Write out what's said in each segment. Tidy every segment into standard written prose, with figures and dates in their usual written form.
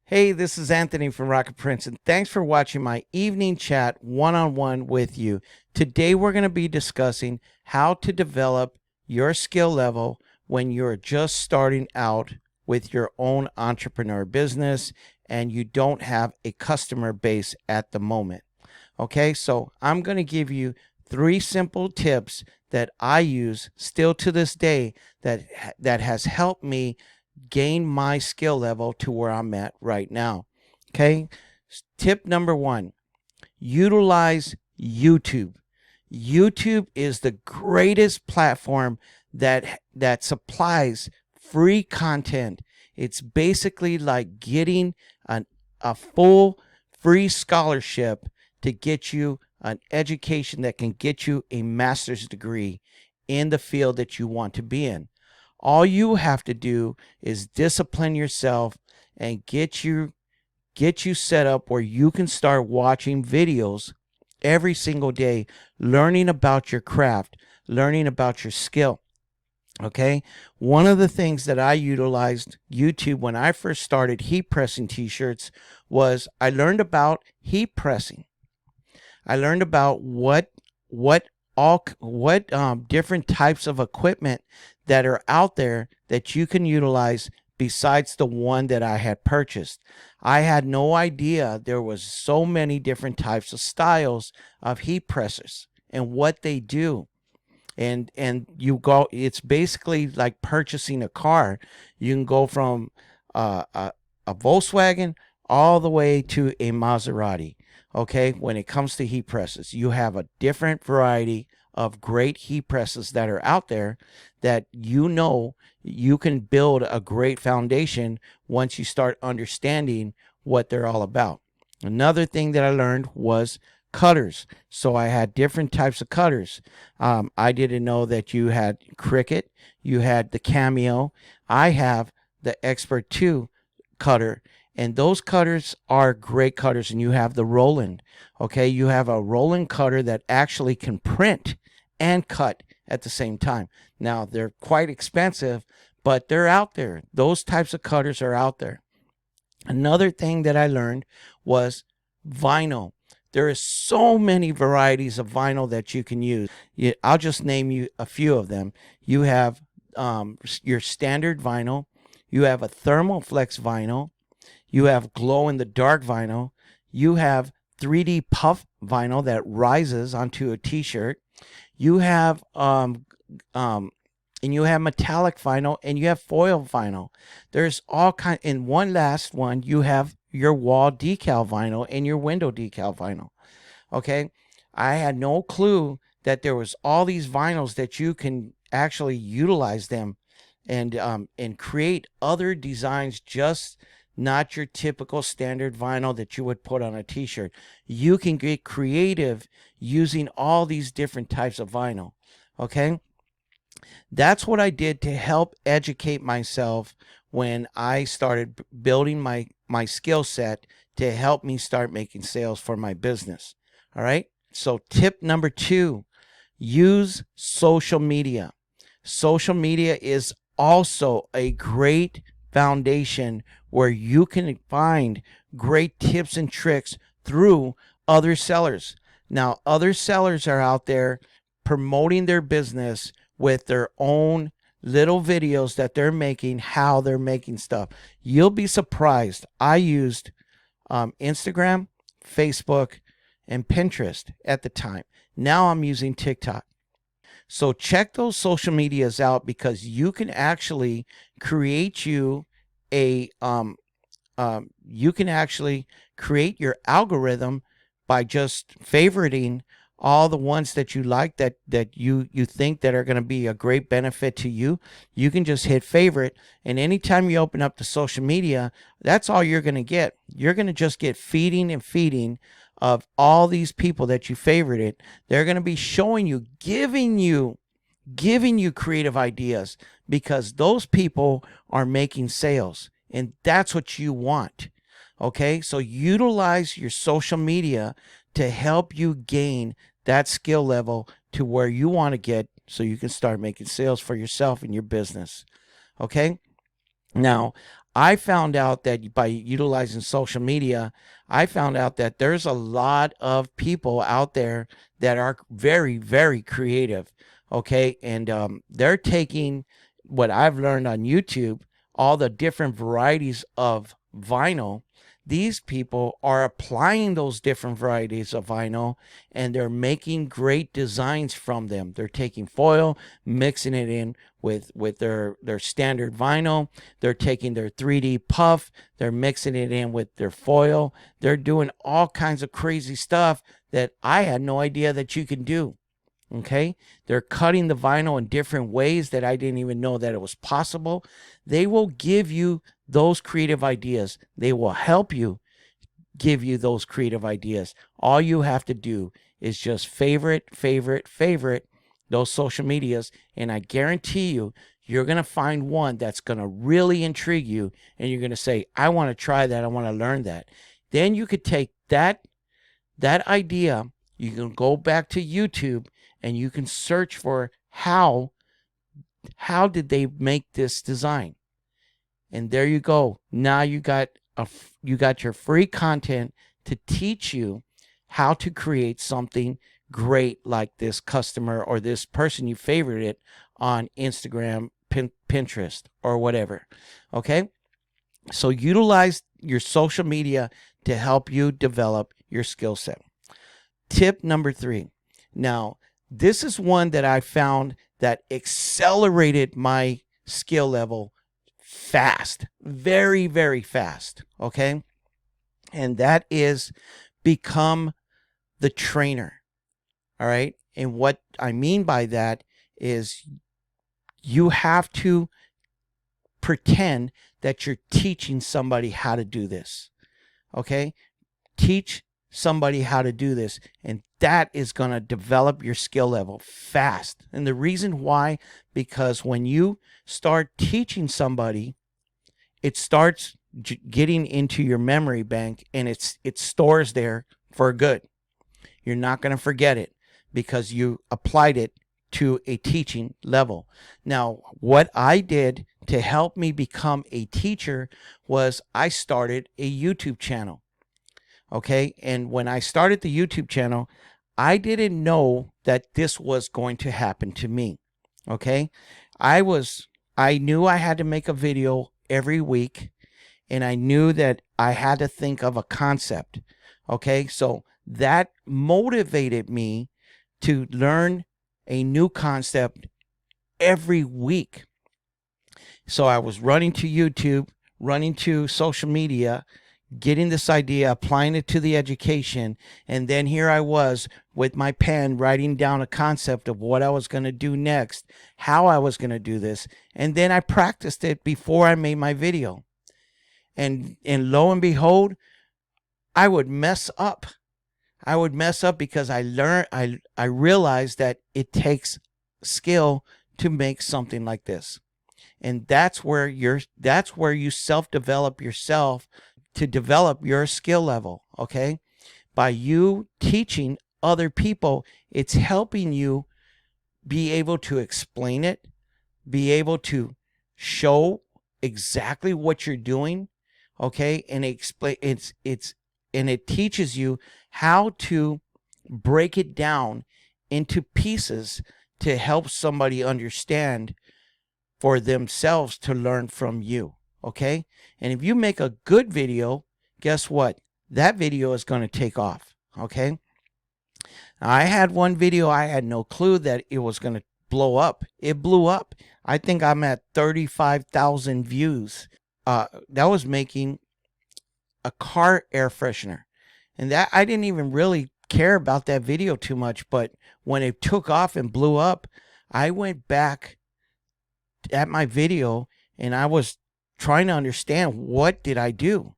Hey, this is Anthony from Rocket Prince, and thanks for watching my evening chat one-on-one with you. Today, we're going to be discussing how to develop your skill level when you're just starting out with your own entrepreneur business and you don't have a customer base at the moment. Okay, so I'm going to give you 3 simple tips that I use still to this day that has helped me gain my skill level to where I'm at right now. Okay. Tip number 1, utilize YouTube. YouTube is the greatest platform that supplies free content. It's basically like getting a full free scholarship to get you an education that can get you a master's degree in the field that you want to be in. All you have to do is discipline yourself and get you set up where you can start watching videos every single day, learning about your craft, learning about your skill. Okay. One of the things that I utilized YouTube when I first started heat pressing t-shirts was I learned about heat pressing. I learned about what different types of equipment that are out there that you can utilize besides the one that I had purchased. I had no idea there was so many different types of styles of heat pressers and what they do. And you go, it's basically like purchasing a car. You can go from a Volkswagen all the way to a Maserati. Okay, when it comes to heat presses, you have a different variety of great heat presses that are out there that you can build a great foundation once you start understanding what they're all about. Another thing that I learned was cutters. So I had different types of cutters. I didn't know that you had Cricut, you had the Cameo. I have the Expert 2 cutter, and those cutters are great cutters. And you have the Roland. Okay, you have a Roland cutter that actually can print and cut at the same time. Now they're quite expensive, but they're out there. Those types of cutters are out there. Another thing that I learned was vinyl. There is so many varieties of vinyl that you can use. I'll just name you a few of them. You have your standard vinyl. You have a thermoflex vinyl. You have glow-in-the-dark vinyl. You have 3D puff vinyl that rises onto a t-shirt. You have and you have metallic vinyl, and you have foil vinyl. There's all kind. In one last one, you have your wall decal vinyl and your window decal vinyl. Okay, I had no clue that there was all these vinyls that you can actually utilize them and create other designs, just not your typical standard vinyl that you would put on a t-shirt. You can get creative using all these different types of vinyl. Okay, that's what I did to help educate myself when I started building my skill set to help me start making sales for my business. All right, so tip number 2, use social media. Social media is also a great foundation where you can find great tips and tricks through other sellers. Now, other sellers are out there promoting their business with their own little videos that they're making, how they're making stuff. You'll be surprised. I used Instagram, Facebook, and Pinterest at the time. Now I'm using TikTok. So check those social medias out, because you can actually create you a you can actually create your algorithm by just favoriting all the ones that you like, that you think that are going to be a great benefit to you. You can just hit favorite, and anytime you open up the social media, that's all you're going to get. You're going to just get feeding and feeding of all these people that you favorited. They're going to be showing you, giving you creative ideas, because those people are making sales, and that's what you want. Okay, so utilize your social media to help you gain that skill level to where you want to get, so you can start making sales for yourself and your business. Okay, now I found out that by utilizing social media, I found out that there's a lot of people out there that are very, very creative. Okay. And they're taking what I've learned on YouTube, all the different varieties of vinyl. These people are applying those different varieties of vinyl and they're making great designs from them. They're taking foil, mixing it in with their standard vinyl. They're taking their 3D puff, they're mixing it in with their foil. They're doing all kinds of crazy stuff that I had no idea that you can do. Okay, they're cutting the vinyl in different ways that I didn't even know that it was possible. They will give you those creative ideas. They will help you give you those creative ideas. All you have to do is just favorite those social medias, and I guarantee you, you're going to find one that's going to really intrigue you, and you're going to say, I want to try that. I want to learn that. Then you could take that idea, you can go back to YouTube and you can search for how did they make this design? And there you go. Now you got your free content to teach you how to create something great like this customer or this person you favorited on Instagram, Pinterest, or whatever. Okay? So utilize your social media to help you develop your skill set. Tip number 3. Now, this is one that I found that accelerated my skill level fast, very, very fast. Okay. And that is become the trainer. All right. And what I mean by that is you have to pretend that you're teaching somebody how to do this. Okay. Teach somebody how to do this, and that is going to develop your skill level fast. And the reason why, because when you start teaching somebody, it starts getting into your memory bank, and it stores there for good. You're not going to forget it because you applied it to a teaching level. Now, what I did to help me become a teacher was I started a YouTube channel. Okay. And when I started the YouTube channel, I didn't know that this was going to happen to me. Okay. I knew I had to make a video every week, and I knew that I had to think of a concept. Okay. So that motivated me to learn a new concept every week. So I was running to YouTube, running to social media, getting this idea, applying it to the education, and then here I was with my pen writing down a concept of what I was going to do next, how I was going to do this, and then I practiced it before I made my video. And lo and behold, I would mess up. I would mess up because I realized that it takes skill to make something like this. And that's where you self-develop yourself to develop your skill level. Okay. By you teaching other people, it's helping you be able to explain it, be able to show exactly what you're doing. Okay. And it teaches you how to break it down into pieces to help somebody understand for themselves to learn from you. Okay. And if you make a good video, guess what? That video is going to take off. Okay. I had one video, I had no clue that it was going to blow up. It blew up. I think I'm at 35,000 views. That was making a car air freshener. And that I didn't even really care about that video too much. But when it took off and blew up, I went back at my video and I was trying to understand, what did I do?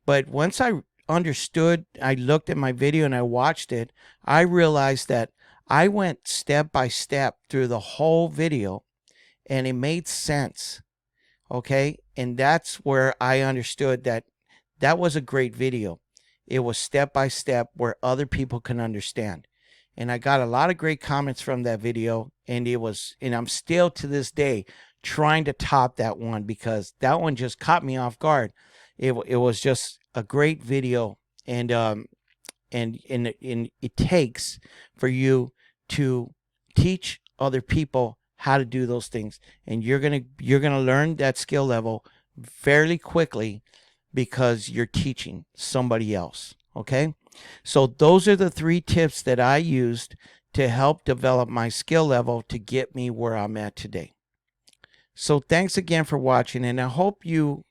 But once I understood, I looked at my video and I watched it, I realized that I went step by step through the whole video and it made sense. Okay. And that's where I understood that that was a great video. It was step by step where other people can understand. And I got a lot of great comments from that video, and I'm still to this day trying to top that one, because that one just caught me off guard. It was just a great video. And it takes for you to teach other people how to do those things, and you're gonna learn that skill level fairly quickly because you're teaching somebody else. Okay, so those are the 3 tips that I used to help develop my skill level to get me where I'm at today. So thanks again for watching, and I hope you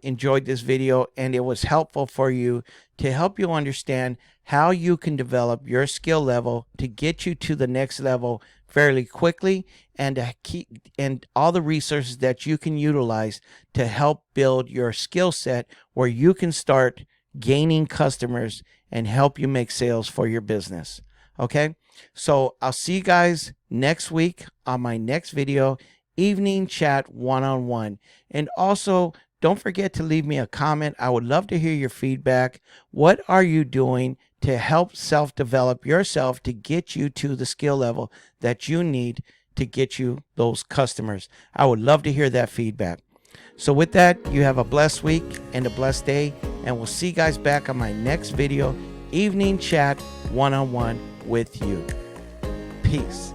enjoyed this video and it was helpful for you, to help you understand how you can develop your skill level to get you to the next level fairly quickly, and all the resources that you can utilize to help build your skill set where you can start gaining customers and help you make sales for your business. Okay, so I'll see you guys next week on my next video, Evening Chat One-on-One. And also, don't forget to leave me a comment. I would love to hear your feedback. What are you doing to help self-develop yourself to get you to the skill level that you need to get you those customers? I would love to hear that feedback. So with that, you have a blessed week and a blessed day, and we'll see you guys back on my next video, Evening Chat One-on-One with you. Peace.